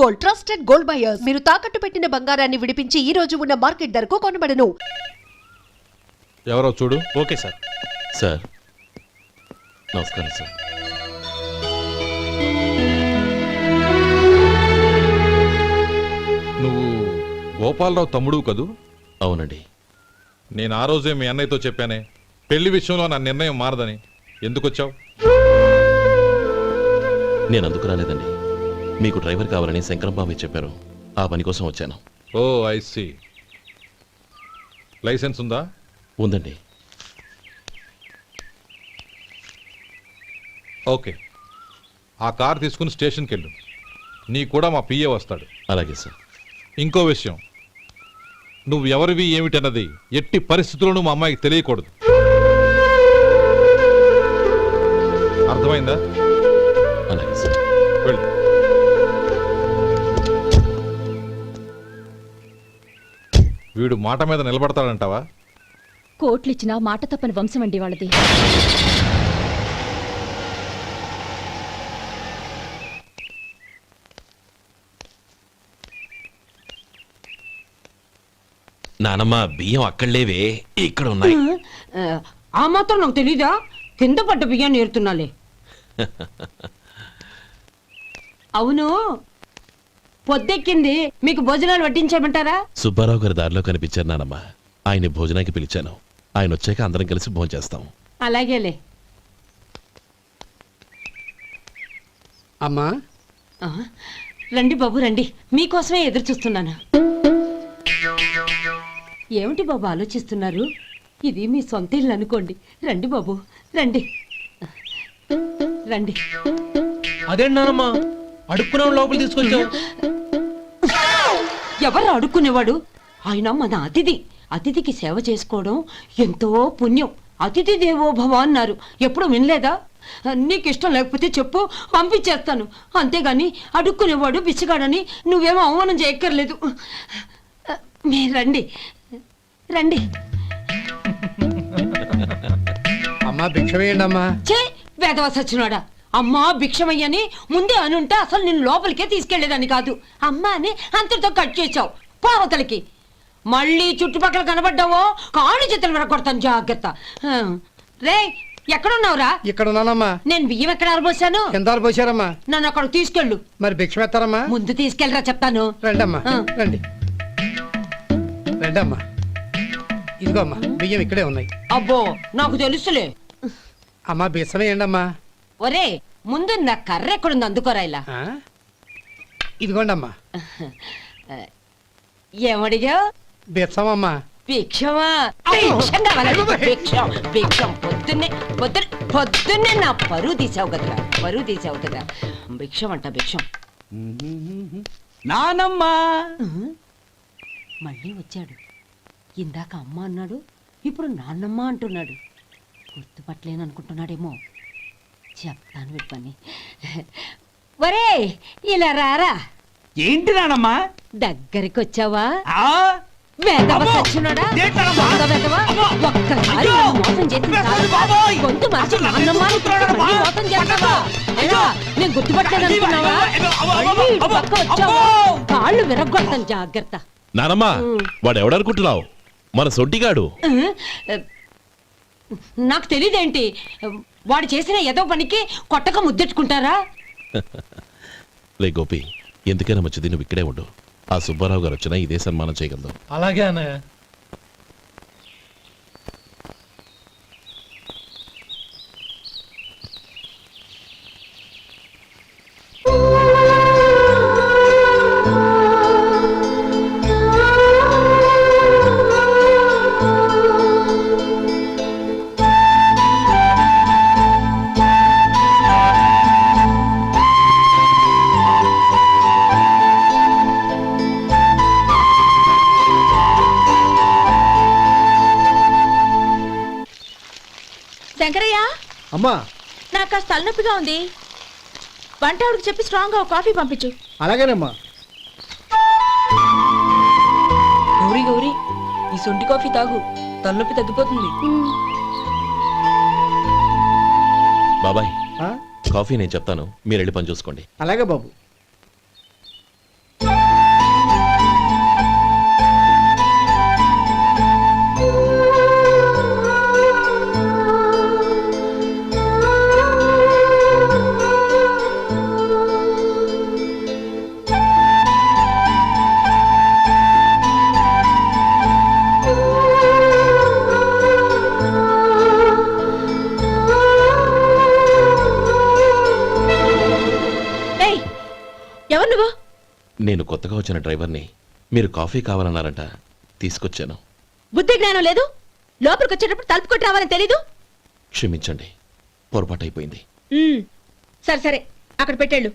Gold, trusted gold buyers. మీరు తాకట్టు పెట్టిన బంగారాన్ని విడిపించి ఈ రోజు ఉన్న మార్కెట్ ధరకు కొనబడను. ఎవరో చూడు. Okay sir. సార్ నమస్కారం సార్. నువ్వు గోపాలరావు తమ్ముడు కదూ? అవునండి. నేను ఆ రోజే మీ అన్నయ్యతో చెప్పానే, పెళ్లి విషయంలో నా నిర్ణయం మారదని. ఎందుకు వచ్చావు? నేను అందుకు రాలేదండి. మీకు డ్రైవర్ కావాలని శంకరం బాబాయ్ చెప్పారు. ఆ పని కోసం వచ్చాను. ఓ ఐ సీ. లైసెన్స్ ఉందా? ఉందండి. ఓకే, ఆ కార్ తీసుకుని స్టేషన్కి వెళ్ళు. నీ కూడా మా పిఏ వస్తాడు. అలాగే సార్. ఇంకో విషయం, నువ్వు ఎవరివి ఏమిటన్నది ఎట్టి పరిస్థితుల్లోనూ మా అమ్మాయికి తెలియకూడదు. అర్థమైందా? అలాగే సార్. వెళ్ళు. వీడు మాట మీద నిలబడతాడంటావా? కోట్లిచ్చినా మాట తప్పని వంశం అండి వాళ్ళది. నానమ్మ బియ్యం అక్కడలేవే, ఇక్కడ ఉన్నాయి. ఆ మాత్రం నాకు తెలీదా? కింద పడ్డ బియ్యాన్ని ఏరుతున్నాలే. అవును, పొద్దెక్కింది, మీకు భోజనాలు వడ్డించమంటారా? సుబ్బారావు గారి దారిలో కనిపించారు నానమ్మ. ఆయన భోజనానికి పిలిచాను. ఆయన వచ్చాక అందరం కలిసి భోజనం చేస్తాం. అలాగేలే. అమ్మా రండి బాబు రండి, మీకోసమే ఎదురు చూస్తున్నాను. ఏమిటి బాబు ఆలోచిస్తున్నారు? ఇది మీ సొంత ఇల్లు అనుకోండి. రండి బాబు రండి రండి. అదేంటి నానమ్మా అడుక్కునే లోపల తీసుకొచ్చావు? ఎవరు అడుక్కునేవాడు? ఆయన మన అతిథి. అతిథికి సేవ చేసుకోవడం ఎంతో పుణ్యం. అతిథి దేవో భవ అన్నారు. ఎప్పుడు వినలేదా? నీకు ఇష్టం లేకపోతే చెప్పు, పంపించేస్తాను. అంతేగాని అడుక్కునేవాడు బిచ్చగాడని నువ్వేమో అవమానం చేయక్కర్లేదు. మీరు రండి రండి. అమ్మా భిక్ష వేయండి అమ్మా. చే వేదవ సచ్చినాడా, అమ్మా భిక్షమయ్యని ముందే అనుంటే అసలు నిన్ను లోపలికే తీసుకెళ్లేదని కాదు. అమ్మ అని అంతటితో కట్ చేసావు. పోవతలకి మళ్ళీ చుట్టుపక్కల కనబడ్డావో కాళ్ళు చేతులు విరగొడతాను, జాగ్రత్త. రే ఎక్కడున్నావురా? ఇక్కడ ఉన్నానమ్మా. నేను బియ్యం ఎక్కడ ఆరబోసాను? కింద పోసారమ్మా. నన్ను అక్కడ తీసుకెళ్ళు. మరి భిక్ష పెడతారమ్మా? ముందు తీసుకెళ్ళరా చెప్తాను. రండమ్మా రండి రండమ్మా. ఇదిగో అమ్మా బియ్యం ఇక్కడే ఉన్నాయి. అబ్బో నాకు తెలుసులే. అమ్మా బిచ్చ వేయండి అమ్మా. ఒరే ముందు నా కర్ర ఎక్కడుంది, అందుకోరా. ఇలా ఇదిగోండి అమ్మా. ఏమడిగా? బిచ్చమమ్మా. భిక్షమా? భిక్షం కావాలండి. భిక్షం భిక్షం. పొద్దున్నే నా పరువు తీసావు కదరా, పరువు తీసావు కదా. భిక్షం అంట భిక్షం. నానమ్మా మళ్ళీ వచ్చాడు. ఇందాక అమ్మ అన్నాడు, ఇప్పుడు నాన్నమ్మ అంటున్నాడు. గుర్తుపట్టలేననుకుంటున్నాడేమో. చెప్తాను వీడి పని. ఒరే ఇలా రారా. ఏంటి నానమ్మా? దగ్గరికి వచ్చావా? వేదవ సచ్చినోడా, దొంగ వేదవ. ఒక్కసారి నన్ను మోసం చేసింది చాలు. గొంతు మార్చి నాన్నమ్మ అని మళ్ళీ మోసం చేస్తావా? ఎలా? నేను గుర్తుపట్టలేదనుకున్నావా? మళ్ళీ ఇటు పక్క వచ్చావా? కాళ్ళు విరగొడతాను, జాగ్రత్త. నానమ్మ వాడు ఎవడనుకుంటున్నావు? మన సొంటిగాడు. నాకు తెలీదేంటి? వాడు చేసిన ఏదో పనికి కొట్టక ముద్దెట్టుకుంటారా? లే గోపి, ఎందుకైనా మంచిది నువ్వు ఇక్కడే ఉండు. ఆ సుబ్బారావు గారు వచ్చినా ఇదే సన్మానం చేయగలదు. అలాగే అన్నయ్య. శంకరయ్య అమ్మా నాకు కాస్త తలనొప్పిగా ఉంది. వంట ఆవిడకి చెప్పి స్ట్రాంగ్ గా కాఫీ పంపించు. అలాగేనమ్మా. గౌరీ గౌరీ, ఈ సొంటి కాఫీ తాగు, తలనొప్పి తగ్గిపోతుంది. బాబాయ్ కాఫీ నేను చెప్తాను, మీరు వెళ్ళి పని చూసుకోండి. అలాగే బాబు. నువ్వు? నేను కొత్తగా వచ్చిన డ్రైవర్ని. మీరు కాఫీ కావాలన్నారంట, తీసుకొచ్చాను. బుద్ధి జ్ఞానం లేదు. లోపలికి వచ్చేటప్పుడు తలుపు కొట్టి రావాలని తెలీదు. క్షమించండి, పొరపాటు అయిపోయింది. సరే సరే, అక్కడ పెట్టేళ్ళు.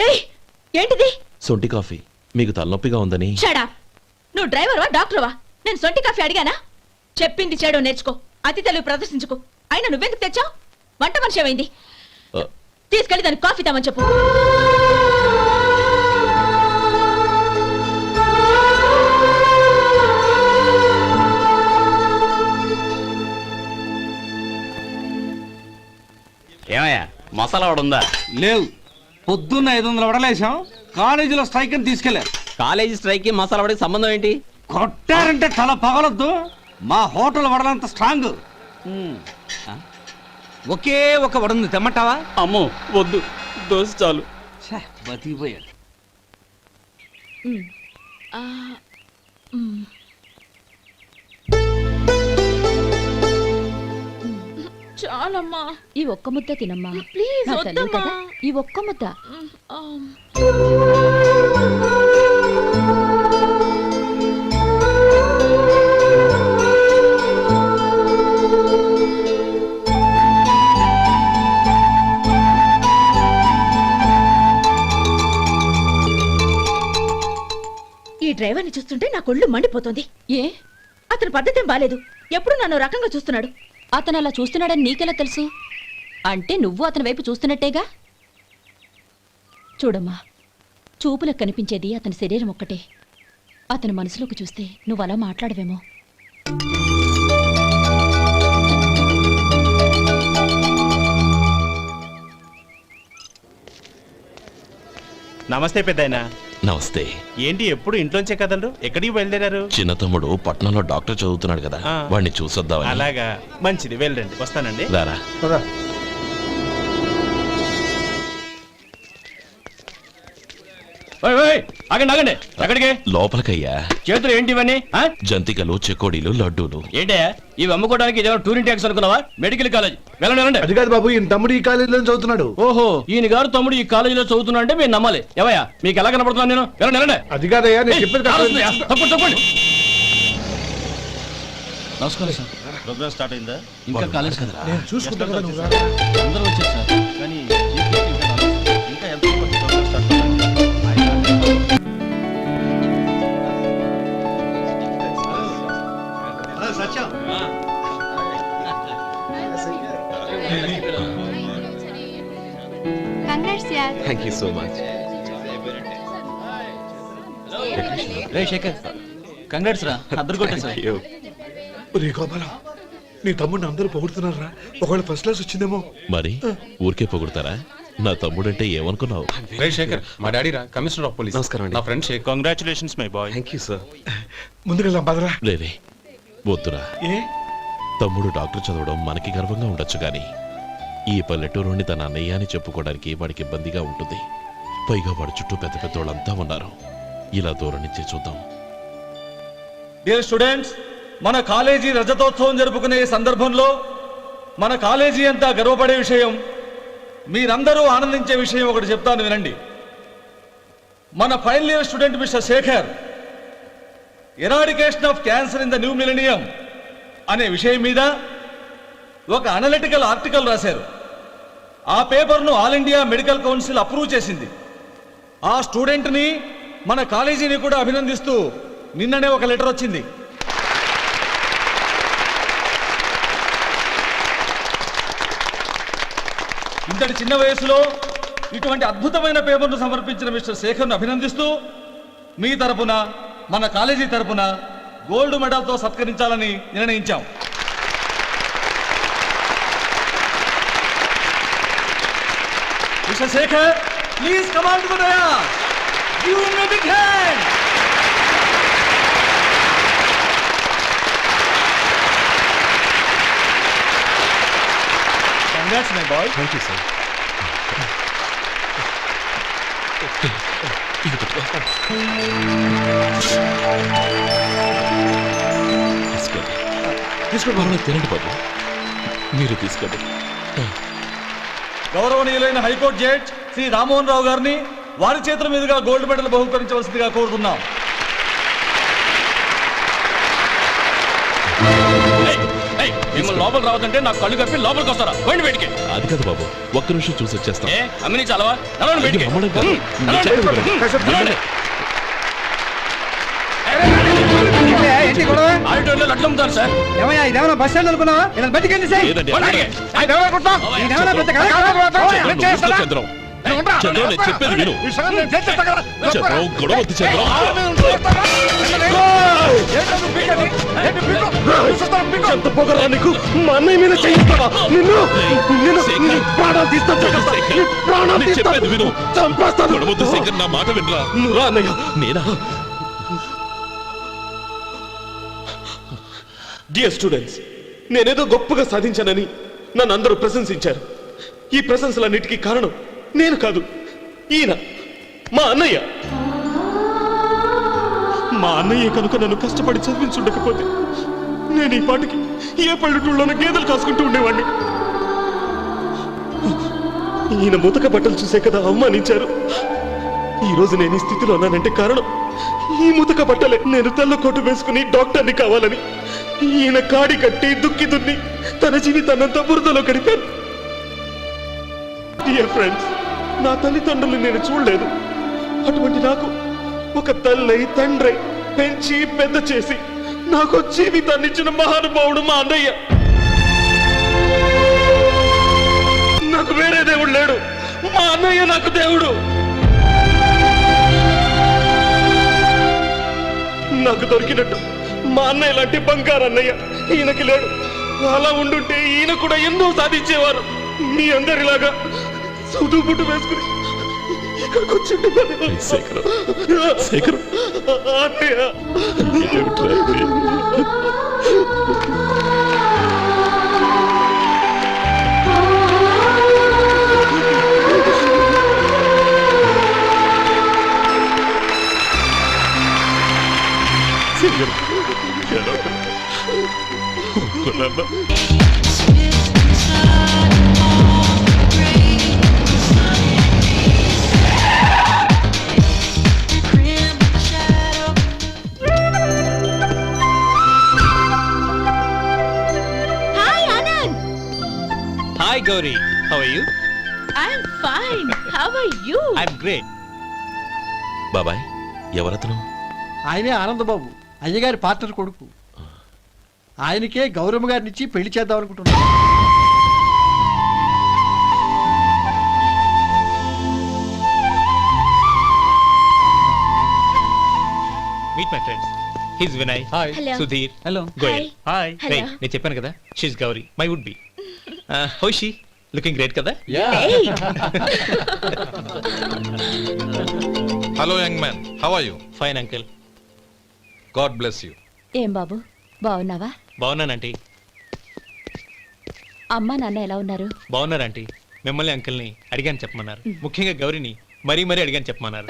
ఏయ్, ఏంటిది? సొంటి కాఫీ. మీకు తలనొప్పిగా ఉందని. షడా, నువ్వు డ్రైవర్వా డాక్టర్వా? నేను సొంటి కాఫీ అడిగానా? చెప్పింది చేయడం నేర్చుకో, అతి తెలివి ప్రదర్శించుకో. అయినా నువ్వెందుకు తెచ్చావు? వంట మనిషి ఏమైంది? ఆ, తీసుకెళ్ళి దానికి కాఫీ తామని చెప్పు. ఏమయ్యా మసాలా వాడు ఉందా? లేవు. పొద్దున్న 500 వడలేసాం. కాలేజీలో స్ట్రైక్ అని తీసుకెళ్లారు. కాలేజీ స్ట్రైక్ కి మసాలా వాడికి సంబంధం ఏంటి? కొట్టారంటే తల పగలొద్దు. మా హోటల్ వడలంత స్ట్రాంగ్. ఒకే ఒక వడుంది, తెమ్మంటావా? అమ్మో వద్దు, దోశ చాలు. బతికిపోయాడు. చాలమ్మా, ఈ ఒక్క ముద్ద తినమ్మా. ప్లీజ్ నా తల్లి వద్దమ్మా. కదా, ఈ ఒక్క ముద్ద. ఈ డ్రైవర్ని చూస్తుంటే నా కొళ్ళు మండిపోతుంది. ఏ, అతని పద్ధతి బాలేదు. ఎప్పుడు నన్ను రకంగా చూస్తున్నాడు. అతను అలా చూస్తున్నాడని నీకెలా తెలుసు? అంటే నువ్వు అతని వైపు చూస్తున్నట్టేగా. చూడమ్మా, చూపులకు కనిపించేది అతని శరీరం ఒక్కటే. అతని మనసులోకి చూస్తే నువ్వు అలా మాట్లాడవేమో. నమస్తే పెద్దాయనా. నమస్తే. ఏంటి ఎప్పుడు ఇంట్లోంచే కదలరు? ఎక్కడికి బయలుదేరారు? చిన్న తమ్ముడు పట్నంలో డాక్టర్ చదువుతున్నాడు కదా, ఆ. వాడిని చూసొద్దామని. అలాగా, మంచిది, వెళ్ళండి. వస్తానండి. రారా. ఆగండి ఆగండి, ఎక్కడికి? లోపలికయ్యా. చేతులు ఏంటి ఇవన్నీ? జంతికలు, చెకోడీలు, లడ్డూలు. ఏంటయ్యా ఇవి అమ్ముకోవడానికి ఇదేమో టూరింగ్ ట్యాక్స్ అనుకున్నావా? మెడికల్ కాలేజ్, వెళ్ళండి వెళ్ళండి. అది కాదు బాబు, ఈయన తమ్ముడు ఈ కాలేజీలో చదువుతున్నాడు. ఓహో, ఈయన గారు తమ్ముడు ఈ కాలేజీలో చదువుతున్నా అంటే మీరు నమ్మాలి. ఎవయా మీకు ఎలా కనపడుతున్నాను నేను? వెళ్ళండి వెళ్ళండి. అది కాదయ్యా, నేను చెప్పేది కాలుస్తుందయ్యా, తప్పండి తప్పండి. నమస్కారం సార్. ప్రోగ్రామ్ స్టార్ట్ అయిందా? ఇంకా కాలేజ్ కదా, చూసుకుంటాను. అందరూ వచ్చారు సార్. కానీ ఇంకా ఎంత ప్రోగ్రామ్ స్టార్ట్ అవ్వాలి? Thank you so much. రే శేఖర్, కంగ్రాట్స్ రా, అద్దరు కొట్టేశారు. రే గోపాలం, నీ తమ్ముడిని అందరూ పొగుడుతున్నారా? ఒకవేళ ఫస్ట్ క్లాస్ వచ్చిందేమో. మరి ఊరికే పొగుడతారా? నా తమ్ముడంటే ఏమనుకున్నావు? రే శేఖర్, మా డాడీ రా, కమిషనర్ ఆఫ్ పోలీస్. నమస్కారం అండి. నా friend Shekhar. Congratulations my boy. Thank you sir. ముందుకెళ్దాం పదరా. రేరే వద్దురా. ఏ తమ్ముడు డాక్టర్ చదవడం మనకి గర్వంగా ఉండొచ్చు కానీ ఈ పల్లెటూరుని తన అన్నయ్య అని చెప్పుకోవడానికి వాడికి ఇబ్బందిగా ఉంటుంది. పైగా వాడి చుట్టూ పెద్ద పెద్దోళ్ళంతా ఉన్నారు. ఇలా దూరం నుంచి చూద్దాం. డియర్ స్టూడెంట్స్, మన కాలేజీ రజతోత్సవం జరుపుకునే ఈ సందర్భంలో మన కాలేజీ అంతా గర్వపడే విషయం, మీరందరూ ఆనందించే విషయం ఒకటి చెప్తాను వినండి. మన final year student mister Shekhar eradication of cancer in the new millennium అనే విషయం మీద ఒక అనలిటికల్ ఆర్టికల్ రాశారు. ఆ పేపర్ను all India medical council approve చేసింది. ఆ స్టూడెంట్ని, మన కాలేజీని కూడా అభినందిస్తూ నిన్ననే ఒక లెటర్ వచ్చింది. ఇంతటి చిన్న వయసులో ఇటువంటి అద్భుతమైన పేపర్ను సమర్పించిన మిస్టర్ శేఖర్ను అభినందిస్తూ మీ తరపున, మన కాలేజీ తరపున గోల్డ్ మెడల్తో సత్కరించాలని నిర్ణయించాం. Mister Shekhar, please come on to the dais. Give him a big hand. Congrats my boy. Thank you sir. ఇది పట్టుకో. తీసుకోండి. పర్వాలేదు, తినండి బాబు. మీరు తీసుకోండి. గౌరవనీయులైన హైకోర్టు జడ్జ్ శ్రీ రామ్మోహన్ రావు గారిని వారి చేతుల మీదుగా గోల్డ్ మెడల్ బహుకరించవలసిందిగా కోరుతున్నాం. మిమ్మల్ని లోపల రావద్దంటే నాకు కళ్ళు కప్పి లోపలికి వస్తారా? పోయింది బయటికి. అది కాదు బాబు, ఒక్క నిమిషం చూసి వచ్చేస్తాం. అమ్మిని చాలవా? నడవండి బయటికి. అమ్మడం కాదు. నేను చెప్పేది వినండి. ఆడిటోర్లో లడ్లు అమ్ముతారు సార్. ఇదేమన్నా బస్ స్టాండ్ అనుకున్నావా? బయటికి లేదండి, చంద్రం. చంద్రం, నేను చెప్పేది విను. చంద్రం, గొడవ వద్దు చంద్రం. ఎంత పొగరా నీకు? మా అన్నయ్య మీద చేయిస్తావా? నిన్ను ప్రాణాలు తీస్తాను. నేను చెప్పేది విను. చంపేస్తాను. గొడవ వద్దు శేఖర్, నా మాట వినరా. నువ్వు రా అన్నయ్య. నేనా? డియర్ స్టూడెంట్స్, నేనేదో గొప్పగా సాధించానని నన్ను అందరూ ప్రశంసించారు. ఈ ప్రశంసలన్నిటికీ కారణం నేను కాదు, ఈయన మా అన్నయ్య. మా అన్నయ్య కనుక నన్ను కష్టపడి చదివించుండకపోతే నేను ఈ పాటికి ఏ పల్లెటూళ్ళలోనూ గేదెలు కాసుకుంటూ ఉండేవాడిని. ఈయన ముతక బట్టలు చూసే కదా అవమానించారు. ఈ రోజు నేను ఈ స్థితిలో ఉన్నానంటే కారణం ఈ ముతక బట్టలే. నేను తెల్ల కోటు వేసుకుని డాక్టర్ని కావాలని ఈయన కాడి కట్టి దుక్కి దున్ని తన జీవితాన్నంతా బురదలో గడిపాను. డియర్ ఫ్రెండ్స్, నా తల్లిదండ్రులు నేను చూడలేదు. అటువంటి నాకు ఒక తల్లి తండ్రి పెంచి పెద్ద చేసి నాకు జీవితాన్ని ఇచ్చిన మహానుభావుడు మా అన్నయ్య. నాకు వేరే దేవుడు లేడు, మా అన్నయ్య నాకు దేవుడు. నాకు దొరికినట్టు మా అన్నయ్య లాంటి బంగారు అన్నయ్య ఈయనకి లేడు. అలా ఉండుంటే ఈయన కూడా ఎన్నో సాధించేవారు. మీ అందరిలాగా సూటు బుట్టు వేసుకుని ఇక్కడికి వచ్చింటే శేఖర్, శేఖర్. అన్నయ్య. Hi Anand. Hi Gauri, how are you? I'm fine. How are you? I'm great. బాబాయ్, ఎవరతను? ఆయనే ఆనందబాబు, అయ్యగారి పార్ట్నర్ కొడుకు. ఆయనకే గౌరమ్మ గారిని ఇచ్చి పెళ్లి చేద్దాం అనుకుంటున్నాను. Meet my friends. His Vinay. Hi. Hello. Sudheer. Hello. Goyal. Hi. Hello. రేయ్, నేను చెప్పాను కదా, she's Gauri, my would be. How she? Looking great కదా? Hey. Hello young man, how are you? Fine uncle. God bless you. ఏం బాబు, బాగున్నావా? బాగున్నానంటీ. అమ్మా నాన్న ఎలా ఉన్నారు? బాగున్నారంటీ. మిమ్మల్ని అంకిల్ని అడిగాను చెప్పమన్నారు. ముఖ్యంగా గౌరీని మరీ మరీ అడిగాను చెప్పమన్నారు.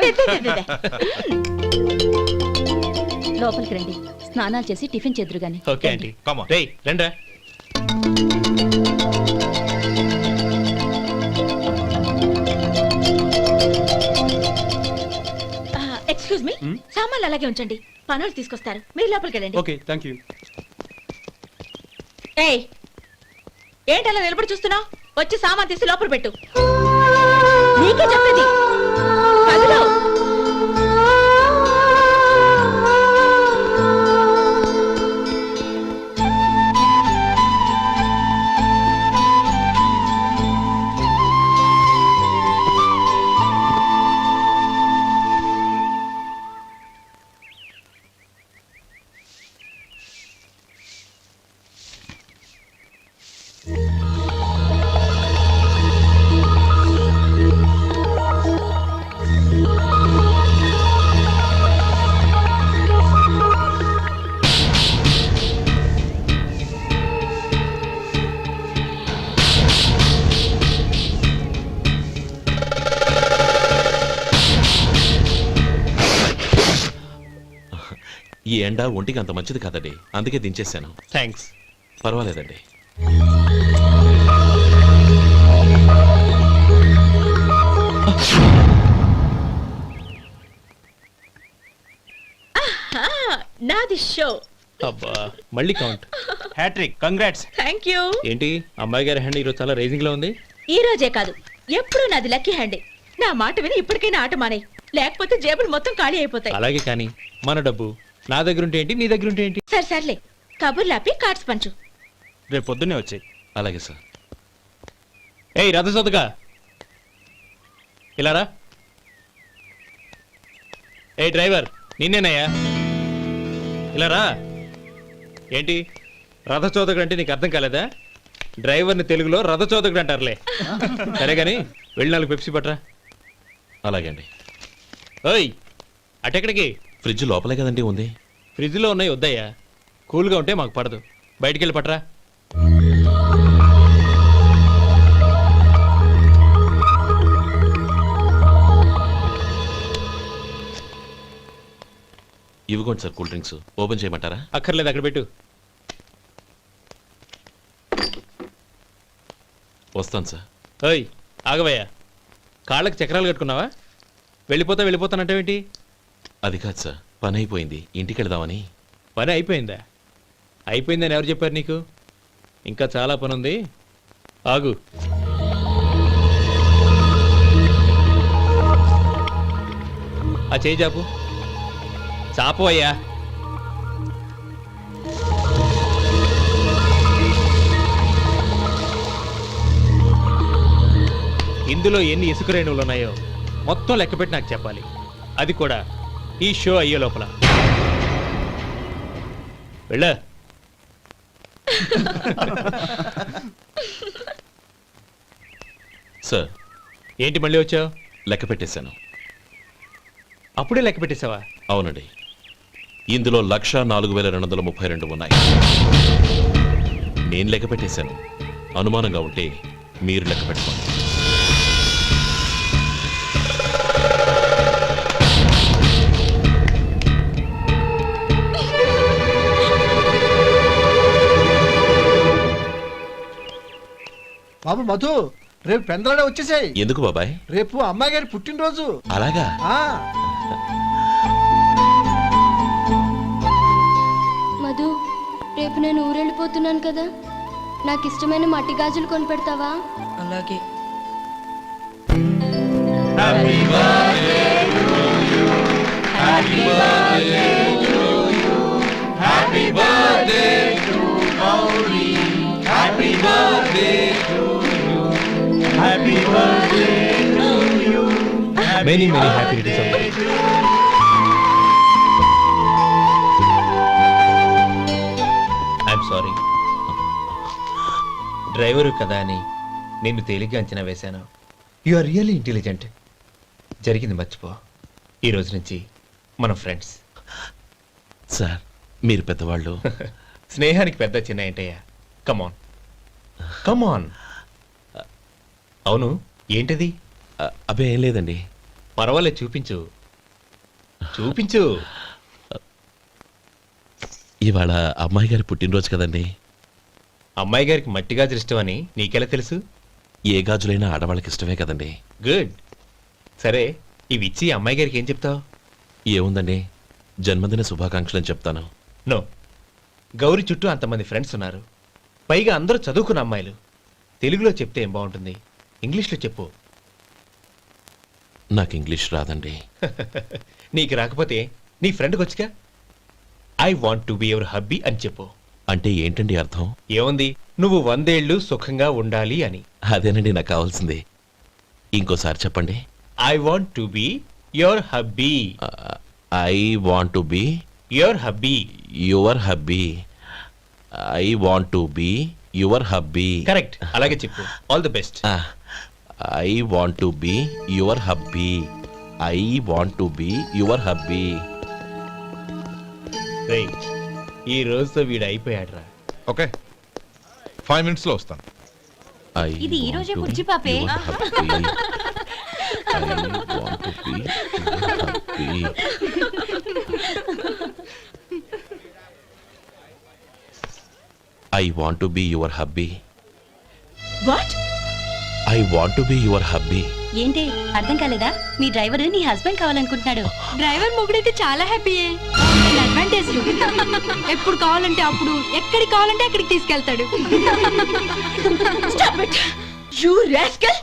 లోపలికి రండి, స్నానాలు చేసి టిఫిన్ చేద్దురు గాని. Okay aunty. Come on. రేయ్ రండ్రా. ఎక్స్క్యూజ్ మీ, సామాన్లు అలాగే ఉంచండి, పనులు తీసుకొస్తారు. మీరు లోపలికి వెళ్ళండి. Okay, thank you. ఏయ్, ఏంటి అలా నిలబడి చూస్తున్నావు? వచ్చి సామాన్ తీసి లోపల పెట్టు. నీకే చెప్పేది. కదులు. ఈ ఎండ ఒంటికి అంత మంచిది కాదండి, అందుకే దించేశాను. థ్యాంక్స్. పర్వాలేదండి. నాది షో. అబ్బా మళ్ళీ count. Hattrick, congrats. Thank you. ఏంటి అమ్మాయి గారి హ్యాండ్ ఈరోజు చాలా రైజింగ్ లో ఉంది. ఈ రోజే కాదు, ఎప్పుడూ నాది లక్కీ హ్యాండే. నా మాట విని ఇప్పటికైనా ఆట మానే, లేకపోతే జేబులు మొత్తం ఖాళీ అయిపోతాయి. అలాగే కానీ మన డబ్బు నా దగ్గర ఉంటే ఏంటి, నీ దగ్గర ఉంటే ఏంటి? సరే సర్లే, కబుర్లు ఆపి కార్డ్స్ పంచు. రేపు పొద్దున్నే వచ్చాయి. అలాగే సార్. ఏయ్ రథసోదగా ఇలా రా. ఏ డ్రైవర్ నిన్నేనయ్యా, ఇలా రా. ఏంటి రథచోదకుడు అంటే నీకు అర్థం కాలేదా? డ్రైవర్ని తెలుగులో రథచోదకుడు అంటారులే. సరే గాని వెళ్ళి 4 పెప్సీ పట్రా. అలాగే అండి. ఓయ్ అటెక్కడికి? ఫ్రిడ్జ్ లోపలే కదండి ఉంది. ఫ్రిడ్జ్లో ఉన్నాయి వద్దయ్యా, కూల్గా ఉంటే మాకు పడదు. బయటికి వెళ్ళి పట్రా. ఇవ్వకోండి సార్ కూల్ డ్రింక్స్. ఓపెన్ చేయమంటారా? అక్కర్లేదు, అక్కడ పెట్టు. వస్తాను సార్. ఓయ్ ఆగవయ్యా, కాళ్ళకి చక్రాలు కట్టుకున్నావా? వెళ్ళిపోతానంటావేంటి? అది కాదు సార్, పని అయిపోయింది, ఇంటికి వెళదామని. పని అయిపోయిందా? అయిపోయిందని ఎవరు చెప్పారు నీకు? ఇంకా చాలా పని ఉంది, ఆగు. ఆ చేయి చాపు. చాపు అయ్యా. ఇందులో ఎన్ని ఇసుక రేణువులు ఉన్నాయో మొత్తం లెక్కపెట్టి నాకు చెప్పాలి. అది కూడా ఈ షో అయ్యే లోపల. వెళ్ళ. సార్ ఏంటి మళ్ళీ వచ్చావు? లెక్క పెట్టేశాను. అప్పుడే లెక్క పెట్టేశావా? అవునండి, ఇందులో 1,04,232 ఉన్నాయి. నేను లెక్క పెట్టేశాను. అనుమానంగా ఉంటే మీరు లెక్క పెట్టుకోండి. బాబు మధు, రేపు పెందలాడే వచ్చేసాయి. ఎందుకు బాబాయ్? రేపు అమ్మాయి గారి పుట్టినరోజు. అలాగా? మధు, రేపు నేను ఊరెళ్ళిపోతున్నాను కదా, నాకు ఇష్టమైన మట్టి గాజులు కొనిపెడతావా? అలాగే. Many happy returns of the day. I'm sorry. Driver కదా అని నిన్ను తేలిగ్గా అంచనా వేశాను. You are really intelligent. జరిగింది మర్చిపో. ఈ రోజు నుంచి మనం ఫ్రెండ్స్. సార్ మీరు పెద్దవాళ్ళు. స్నేహానికి పెద్ద చిన్న ఏంటయ్యా? కమాన్ కమాన్. అవును ఏంటది? అబ్బే ఏం లేదండి. పర్వాలేదు, చూపించు చూపించు. ఇవాళ అమ్మాయి గారి పుట్టినరోజు కదండి. అమ్మాయి గారికి మట్టి గాజులు ఇష్టమని నీకెలా తెలుసు? ఏ గాజులైనా ఆడవాళ్ళకి ఇష్టమే కదండి. గుడ్. సరే ఇవి ఇచ్చి అమ్మాయి గారికి ఏం చెప్తావు? ఏముందండి, జన్మదిన శుభాకాంక్షలు అని చెప్తాను. నో, గౌరీ చుట్టూ అంతమంది ఫ్రెండ్స్ ఉన్నారు, పైగా అందరూ చదువుకున్న అమ్మాయిలు. తెలుగులో చెప్తే ఏం బాగుంటుంది, ఇంగ్లీష్లో చెప్పు. నాకు ఇంగ్లీష్ రాదండి. నీకు రాకపోతే నీ ఫ్రెండ్కి వచ్చిగా I want to be your hubby అని చెప్పు. అంటే ఏంటండి అర్థం? ఏముంది, నువ్వు 100 ఏళ్ళు సుఖంగా ఉండాలి అని. అదేనండి నాకు కావాల్సింది. ఇంకోసారి చెప్పండి. I want to be your hubby. I want to be your hubby. Your hubby. I want to be your hubby. Correct, అలాగే చెప్పు. All the best. I want to be your hubby. I want to be your hubby. ఈ రోజుతో వీడు అయిపోయాడురా. Okay, 5 minutesలో వస్తాను. ఇది ఈ రోజే బుజ్జి పాపే. I want to be your hubby. What? I want to be your hubby. ఏంటి అర్థం కాలేదా? మీ డ్రైవర్ నీ హస్బెండ్ కావాలనుకుంటున్నాడు. డ్రైవర్ మొగుడైతే చాలా హ్యాపీయే. అడ్వాంటేజ్ ఎప్పుడు కావాలంటే అప్పుడు, ఎక్కడికి కావాలంటే అక్కడికి తీసుకెళ్తాడు. Stop it! You rascal!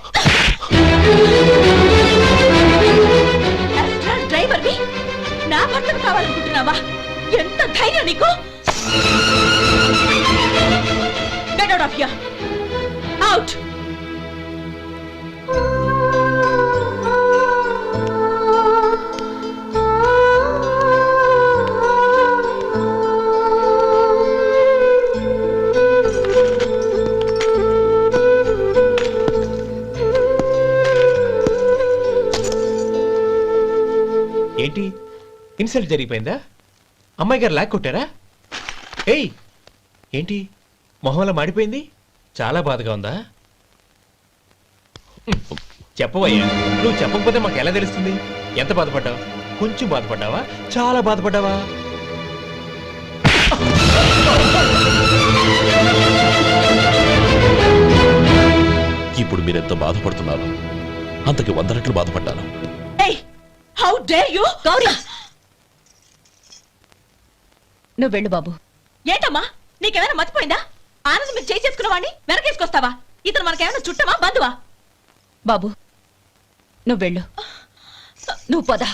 Driver వి నా భర్తను కావాలనుకుంటున్నావా? ఎంత ధైర్యం నీకు? Get out of here! Out! ఏంటి ఇన్సల్ట్ జరిగిపోయిందా? అమ్మాయి గారు లాక్ కొట్టారా? ఏయ్ ఏంటి మొహంలో మాడిపోయింది? చాలా బాధగా ఉందా? చెప్పవయ్యా, నువ్వు చెప్పకపోతే మాకు ఎలా తెలుస్తుంది? ఎంత బాధపడ్డావు? కొంచెం బాధపడ్డావా? చాలా బాధపడ్డావా? ఇప్పుడు మీరెంత బాధపడుతున్నారు అంతకి 100 రెట్లు బాధపడ్డాను. How dare you? గౌరీ, నువ్వు వెళ్ళు బాబు. ఏంటమ్మా నీకేమైనా మర్చిపోయిందా? ఆనందం మీరు చేసుకున్న వాడిని వెనకేసుకొస్తావా? ఇతను మనకేమైనా చుట్టమా బంధువా? బాబు నువ్వు వెళ్ళు. నువ్వు పద.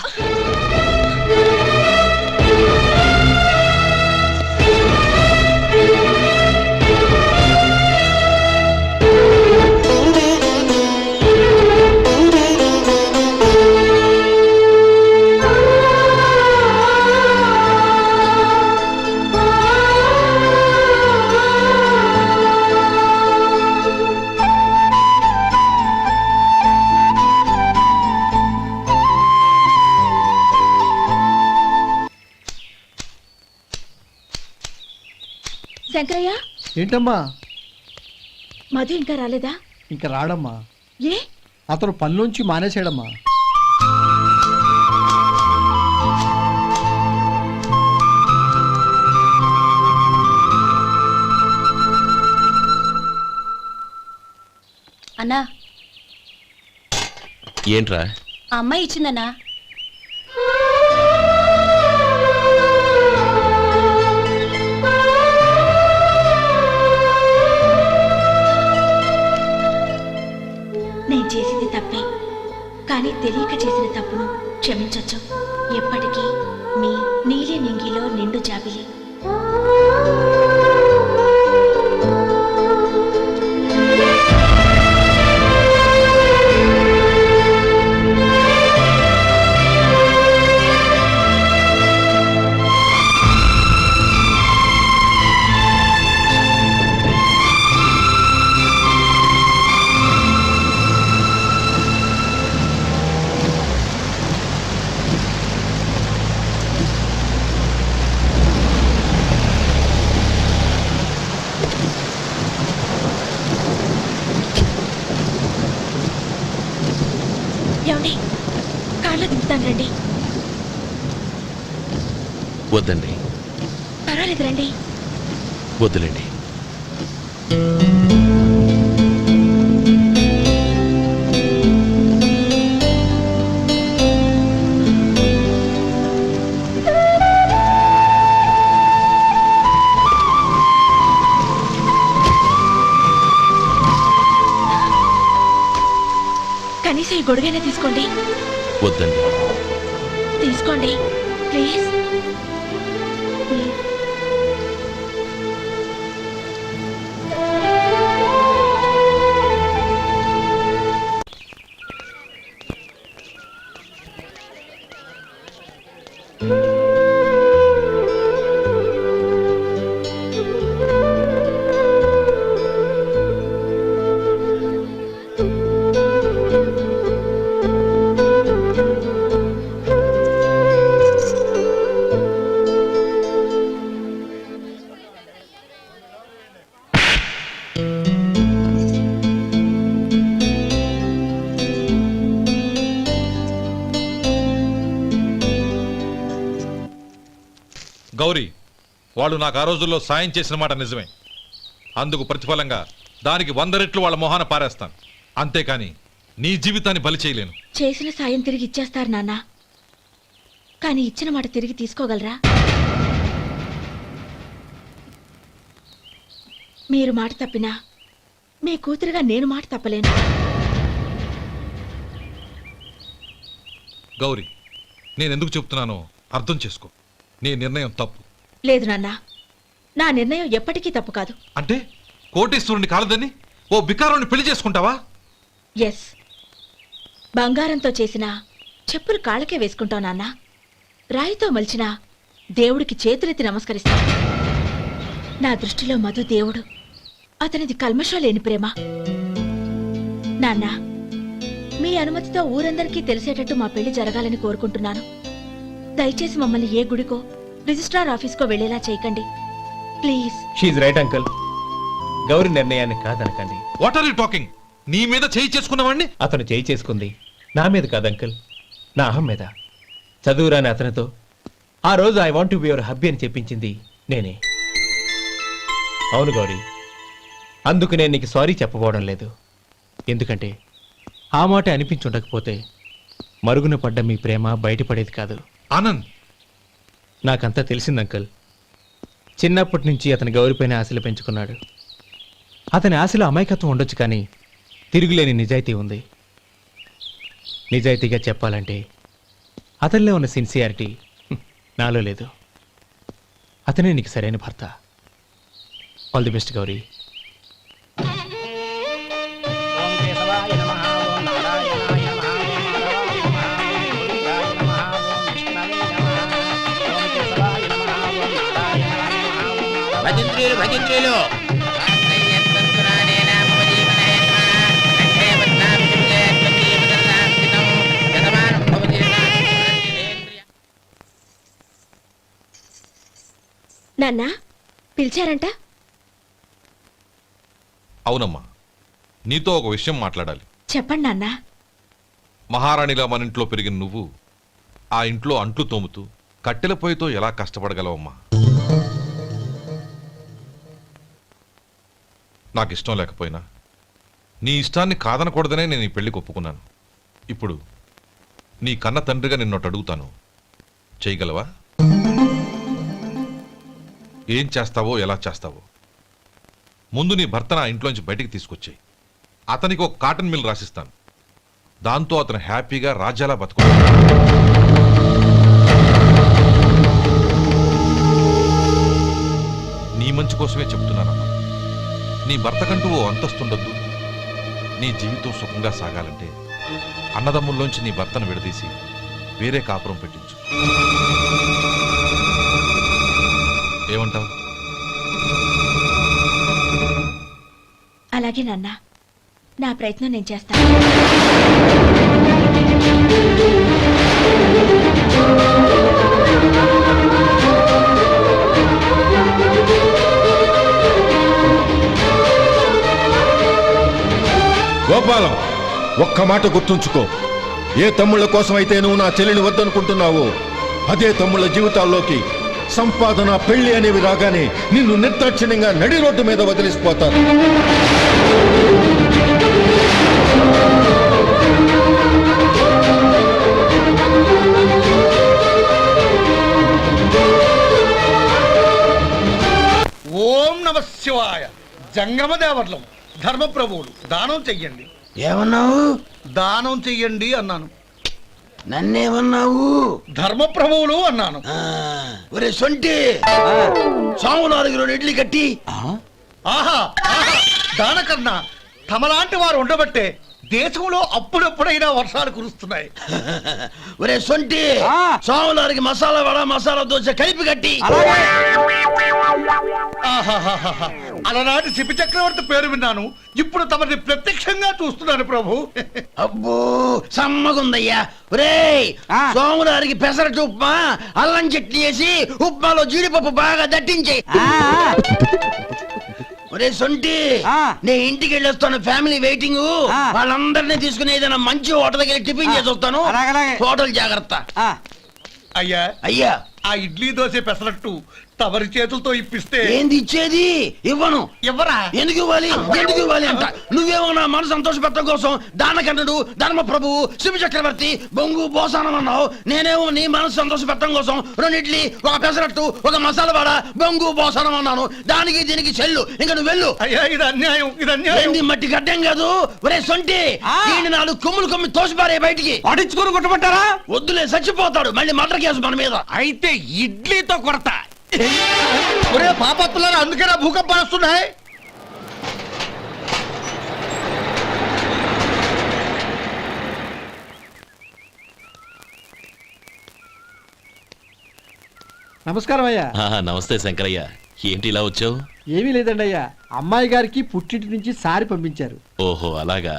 శంకరయ్య, ఏంటమ్మా? మధు ఇంకా రాలేదా? ఇంకా రాడమ్మా. ఏ? అతను పనిలోంచి మానేశాడమ్మా. అన్నా, ఏంట్రా? ఆ అమ్మాయి ఇచ్చిందన్నా. నేను చేసింది తప్పే, కానీ తెలియక చేసిన తప్పును క్షమించొచ్చు. ఎప్పటికీ మీ నీలి నింగిలో నిండు జాబిలి. ఏమండి, కార్లో దింపుతాను రండి. వద్దండి. పర్వాలేదు రండి. వద్దులేండి. కనీసం ఈ గొడుగైనా తీసుకోండి. వద్దండి. తీసుకోండి ప్లీజ్. గౌరీ, వాళ్ళు నాకు ఆ రోజుల్లో సాయం చేసిన మాట నిజమే. అందుకు ప్రతిఫలంగా దానికి 100 రెట్లు వాళ్ళ మొహాన పారేస్తాను. అంతేకాని నీ జీవితాన్ని బలి చేయలేను. చేసిన సాయం తిరిగి ఇచ్చేస్తారు నాన్న, కానీ ఇచ్చిన మాట తిరిగి తీసుకోగలరా? మీరు మాట తప్పినా మీ కూతురుగా నేను మాట తప్పలేను. గౌరీ, నేనెందుకు చెప్తున్నానో అర్థం చేసుకో. నీ నిర్ణయం తప్పు. లేదు నాన్న, నా నిర్ణయం ఎప్పటికీ తప్పు కాదు. అంటే కోటేశ్వరుని కాలదని ఓ బికారాన్ని పెళ్లి చేసుకుంటావా? ఎస్, బంగారంతో చేసిన చెప్పులు కాళ్ళకే వేసుకుంటావు నాన్న. రాయితో మలిచిన దేవుడికి చేతులెత్తి నమస్కరిస్తా. నా దృష్టిలో మధు దేవుడు, అతనిది కల్మషం లేని ప్రేమ. నాన్న, మీ అనుమతితో ఊరందరికీ తెలిసేటట్టు మా పెళ్లి జరగాలని కోరుకుంటున్నాను. దయచేసి మమ్మల్ని ఏ గుడికో రిజిస్ట్రార్ ఆఫీస్కో వెళ్లేలా చేయకండి ప్లీజ్. షీఈ్ రైట్ అంకుల్. గౌరి నిర్ణయాన్ని కాదనకండి. What are you talking? నీ మీద చేయి చేసుకున్నవాడిని అతను చేయి చేసుకుంది నా మీద కాదు అంకుల్, నా అహం మీద. చదువురాని అతనితో ఆ రోజు I want to be your hubby అని చెప్పించింది నేనే. అవును గౌరీ, అందుకు నేను నీకు సారీ చెప్పబోవడం లేదు. ఎందుకంటే ఆ మాట అనిపించుండకపోతే మరుగున పడ్డ మీ ప్రేమ బయటపడేది కాదు. ఆనంద్, నాకంతా తెలిసింది అంకుల్. చిన్నప్పటి నుంచి అతని గౌరిపైన ఆశలు పెంచుకున్నాడు. అతని ఆశలో అమాయకత్వం ఉండొచ్చు, కానీ తిరుగులేని నిజాయితీ ఉంది. నిజాయితీగా చెప్పాలంటే అతనిలో ఉన్న సిన్సియారిటీ నాలో లేదు. అతనే నీకు సరైన భర్త. All the best Gauri. భజంత్రీలు నాన్న, పిలిచారంట? అవునమ్మా, నీతో ఒక విషయం మాట్లాడాలి. చెప్పండి నాన్న. మహారాణిలా మన ఇంట్లో పెరిగిన నువ్వు ఆ ఇంట్లో అంట్లు తోముతూ కట్టెల పొయ్యితో ఎలా కష్టపడగలవమ్మా? నాకు ఇష్టం లేకపోయినా నీ ఇష్టాన్ని కాదనకూడదనే నేను ఈ పెళ్లికి ఒప్పుకున్నాను. ఇప్పుడు నీ కన్న తండ్రిగా నిన్నొట్టు అడుగుతాను, చేయగలవా? ఏం చేస్తావో, ఎలా చేస్తావో ముందు నీ భర్త నా ఇంట్లోంచి బయటికి తీసుకొచ్చాయి. అతనికి ఒక కాటన్ మిల్ రాసిస్తాను. దాంతో అతను హ్యాపీగా రాజ్యాలా బతుకుతాడు. నీ మంచి కోసమే చెప్తున్నానమ్మా. నీ భర్తకంటూ ఓ అంతస్తుండొద్దు. నీ జీవితం సుఖంగా సాగాలంటే అన్నదమ్ముల్లోంచి నీ భర్తను విడదీసి వేరే కాపురం పెట్టించు. ఏమంటావు? అలాగే నాన్న, నా ప్రయత్నం నేను చేస్తాను. గోపాలం, ఒక్క మాట గుర్తుంచుకో. ఏ తమ్ముళ్ళ కోసం అయితే నువ్వు నా చెల్లిని వద్దనుకుంటున్నావో అదే తమ్ముళ్ళ జీవితాల్లోకి సంపాదన, పెళ్లి అనేవి రాగానే నిన్ను నిర్దాక్షిణ్యంగా నడి రోడ్డు మీద వదిలిసిపోతారు. ఓం నమ శివాయ. జంగమదేవర్లం, ధర్మప్రభువులు, దానం చెయ్యండి. ఏమన్నావు? దానం చెయ్యండి అన్నాను. నన్నేమన్నావు? ధర్మప్రభువులు అన్నాను. ఒరే సొంటి, సాము 4 ఇడ్లీ కట్టి. ఆహా ఆహా, దానకన్నా తమలాంటి వారు ఉండబట్టే దేశంలో అప్పుడప్పుడైనా వర్షాలు కురుస్తున్నాయి. ఒరే సొంటి, సాము 4 మసాలా వడ, మసాలా దోశ కలిపి కట్టి. ఆహాహాహా, అలనాటి శిపి చక్రవర్తి పేరు విన్నాను, ఇప్పుడు తమని ప్రత్యక్షంగా చూస్తున్నాను ప్రభు. అబ్బో సమ్మగుందయ్యా. ఒరే సోములారికి పెసరట్టు ఉప్మా, అల్లం చట్నీ వేసి ఉప్మాలో జీడిపప్పు బాగా దట్టించే. ఒరే సొంటి, నే ఇంటికి వెళ్ళొస్తాను, ఫ్యామిలీ వెయిటింగ్. వాళ్ళందరినీ తీసుకుని ఏదైనా మంచి హోటల్ దగ్గర టిఫిన్ చేసి వస్తాను. హోటల్ జాగ్రత్త. అయ్యా అయ్యా, ఆ ఇడ్లీ దోశ పెసరట్టు తమరి చేతులతో ఇప్పిస్తే ఏంది ఇచ్చేది? ఇవ్వను. ఎవరా? ఎందుకు ఇవ్వాలి? ఎందుకు ఇవ్వాలి అంట? నువ్వేమన్నా మన సంతోష పెట్టడం కోసం దానకంటుడు, ధర్మ ప్రభువు, శివ చక్రవర్తి, బొంగు బోసానం అన్నావు. నేనేమో నీ మనసు సంతోష పెట్టడం కోసం 2 ఇడ్లీ, 1 పెసరట్టు, 1 మసాలా వడ, బొంగు బోసానం అన్నాను. దానికి దీనికి చెల్లు. ఇంకా నువ్వు వెళ్ళు. అయ్యా ఇది అన్యాయం, ఇది అన్యాయం. ఏంది మట్టి గడ్డం కాదు? ఒరే సొంటి, ఈయన 4 కొమ్ములు తోసిపారే బయటికి. పడించుకొని కొట్టమంటారా? వద్దులే, చచ్చిపోతాడు. మళ్ళీ మర్డర్ కేసు మన మీద. అయితే ఇడ్లీతో కొడతా. ఒరే పాపత్తులారా, అందుకేనా భూకంపాలు వస్తున్నాయి? నమస్కారం అయ్యా. నమస్తే శంకరయ్య, ఏంటి ఇలా వచ్చావు? ఏమీ లేదండి అయ్యా, అమ్మాయి గారికి పుట్టింటి నుంచి సారి పంపించారు. ఓహో అలాగా.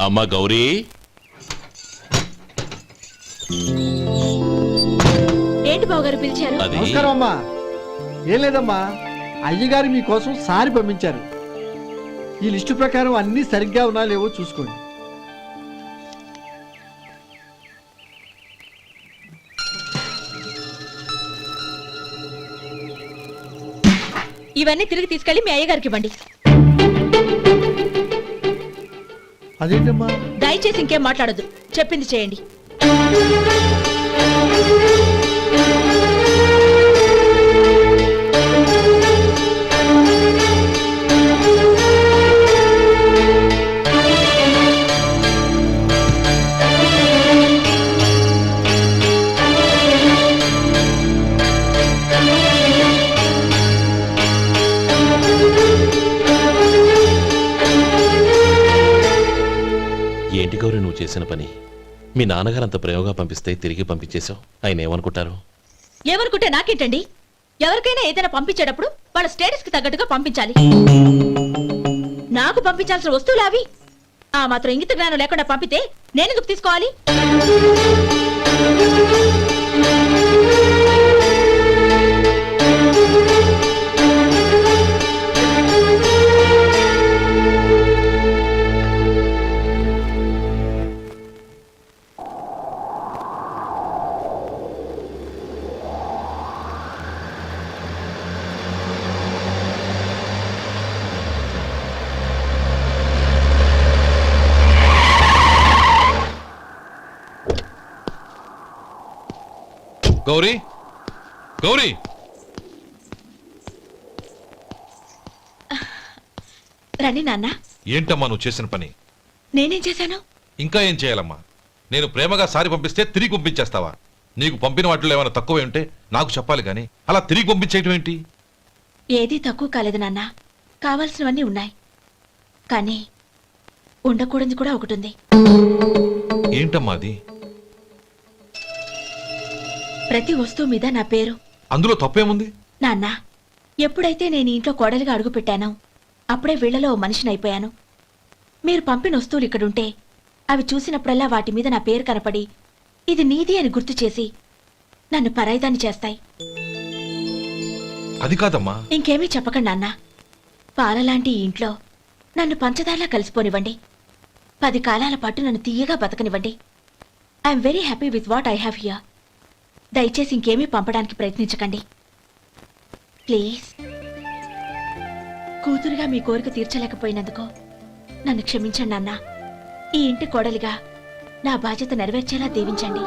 అమ్మా గౌరీ, ఏంటి బావగారు పిలిచారు? అది నమస్కారం అమ్మా. ఏం లేదమ్మా, అయ్యగారు మీకోసం సారి పంపించారు. ఈ లిస్టు ప్రకారం అన్ని సరిగ్గా ఉన్నా లేవో చూసుకోండి. ఇవన్నీ తిరిగి తీసుకెళ్లి మీ అయ్యగారికి ఇవ్వండి. అదేంటమ్మా? దయచేసి ఇంకేం మాట్లాడొద్దు, చెప్పింది చేయండి. ఏంటి గౌరీ నువ్వు చేసిన పని? మీ నాన్నగారు అంత ప్రేమగా పంపిస్తే తిరిగి పంపించేశావు. ఆయన ఏమనుకుంటారు? ఏమనుకుంటే నాకేంటండి? ఎవరికైనా ఏదైనా పంపించేటప్పుడు వాళ్ళ స్టేటస్ కి తగ్గట్టుగా పంపించాలి. నాకు పంపించాల్సిన వస్తువులు అవి. ఆ మాత్రం ఇంగిత జ్ఞానం లేకుండా పంపితే నేనెందుకు తీసుకోవాలి? గౌరీ, గౌరీ, రండి నాన్న. ఏంటమ్మా నువ్వు చేసిన పని? నేనేం చేశాను? ఇంకా ఏం చేయాలమ్మా? నేను ప్రేమగా సారి పంపిస్తే తిరిగి పంపించేస్తావా? నీకు పంపిన వాటిలో ఏమైనా తక్కువ ఉంటే నాకు చెప్పాలి కానీ అలా తిరిగి పంపించేయటం ఏంటి? ఏదీ తక్కువ కాలేదు నాన్న, కావాల్సినవన్నీ ఉన్నాయి. కానీ ఉండకూడదు కూడా ఒకటి ఉంది. ఏంటమ్మా అది? ప్రతి వస్తువు మీద నా పేరు. అందులో తప్పేముంది? నాన్న, ఎప్పుడైతే నేను ఇంట్లో కోడలిగా అడుగు పెట్టానో అప్పుడే వీళ్లలో మనిషిని అయిపోయాను. మీరు పంపిన వస్తువులు ఇక్కడుంటే అవి చూసినప్పుడల్లా వాటి మీద నా పేరు కనపడి ఇది నీది అని గుర్తు చేసి నన్ను పరాయిదాన్ని చేస్తాయి. అది కాదమ్మా. ఇంకేమీ చెప్పకండి నాన్న. పాలలాంటి ఈ ఇంట్లో నన్ను పంచదారలా కలిసిపోనివ్వండి. 10 కాలాల పాటు నన్ను తీయగా బతకనివ్వండి. I'm very happy with what I have here. దయచేసి ఇంకేమీ పంపడానికి ప్రయత్నించకండి ప్లీజ్. కూతురుగా మీ కోరిక తీర్చలేకపోయినందుకు నన్ను క్షమించండి నాన్న. ఈ ఇంటి కోడలిగా నా బాధ్యత నెరవేర్చేలా దీవించండి.